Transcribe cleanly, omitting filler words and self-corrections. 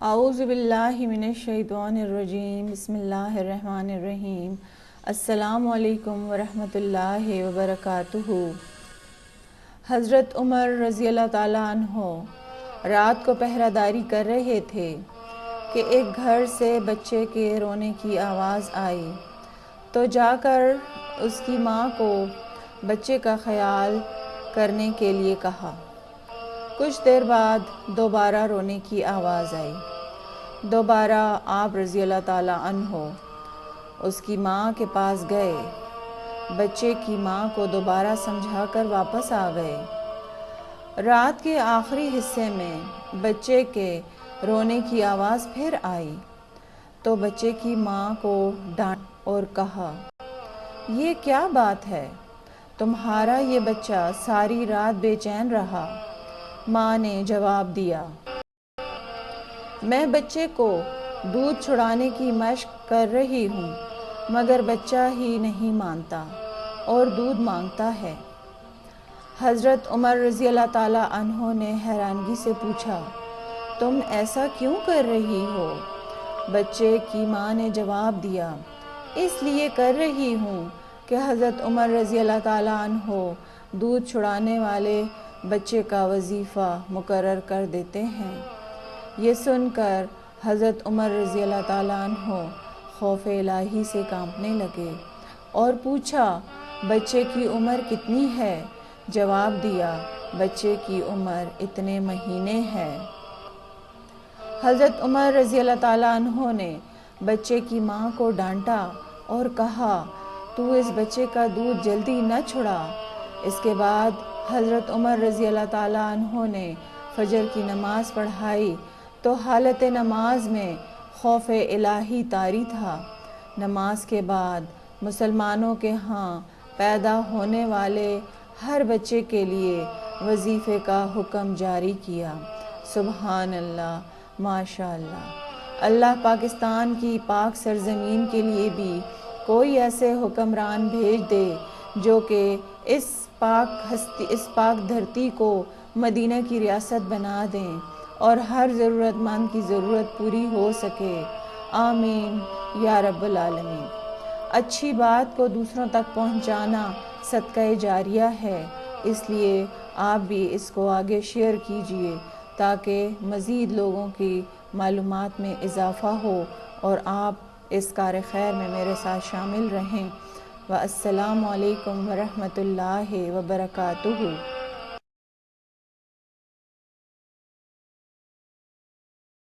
اعوذ باللہ من الشیطان الرجیم بسم اللہ الرحمن الرحیم السلام علیکم ورحمۃ اللہ وبرکاتہ۔ حضرت عمر رضی اللہ تعالیٰ عنہ رات کو پہرہ داری کر رہے تھے کہ ایک گھر سے بچے کے رونے کی آواز آئی تو جا کر اس کی ماں کو بچے کا خیال کرنے کے لیے کہا۔ کچھ دیر بعد دوبارہ رونے کی آواز آئی۔ دوبارہ آپ رضی اللہ تعالیٰ عنہ اس کی ماں کے پاس گئے، بچے کی ماں کو دوبارہ سمجھا کر واپس آ گئے۔ رات کے آخری حصے میں بچے کے رونے کی آواز پھر آئی تو بچے کی ماں کو ڈانٹا اور کہا، یہ کیا بات ہے؟ تمہارا یہ بچہ ساری رات بے چین رہا۔ ماں نے جواب دیا، میں بچے کو دودھ چھڑانے کی مشق کر رہی ہوں مگر بچہ ہی نہیں مانتا اور دودھ مانگتا ہے۔ حضرت عمر رضی اللہ تعالیٰ عنہ نے حیرانگی سے پوچھا، تم ایسا کیوں کر رہی ہو؟ بچے کی ماں نے جواب دیا، اس لیے کر رہی ہوں کہ حضرت عمر رضی اللہ تعالیٰ عنہ دودھ چھڑانے والے بچے کا وظیفہ مقرر کر دیتے ہیں۔ یہ سن کر حضرت عمر رضی اللہ تعالیٰ عنہ خوف الہی سے کانپنے لگے اور پوچھا، بچے کی عمر کتنی ہے؟ جواب دیا، بچے کی عمر اتنے مہینے ہے۔ حضرت عمر رضی اللہ تعالیٰ عنہ نے بچے کی ماں کو ڈانٹا اور کہا، تو اس بچے کا دودھ جلدی نہ چھڑا۔ اس کے بعد حضرت عمر رضی اللہ تعالیٰ عنہ نے فجر کی نماز پڑھائی تو حالت نماز میں خوف الہی طاری تھا۔ نماز کے بعد مسلمانوں کے ہاں پیدا ہونے والے ہر بچے کے لیے وظیفے کا حکم جاری کیا۔ سبحان اللہ، ماشاء اللہ۔ اللہ پاکستان کی پاک سرزمین کے لیے بھی کوئی ایسے حکمران بھیج دے جو کہ اس پاک دھرتی کو مدینہ کی ریاست بنا دیں اور ہر ضرورت مند کی ضرورت پوری ہو سکے۔ آمین یا رب العالمین۔ اچھی بات کو دوسروں تک پہنچانا صدقہ جاریہ ہے، اس لیے آپ بھی اس کو آگے شیئر کیجئے تاکہ مزید لوگوں کی معلومات میں اضافہ ہو اور آپ اس کار خیر میں میرے ساتھ شامل رہیں۔ والسلام علیکم ورحمۃ اللہ وبرکاتہ۔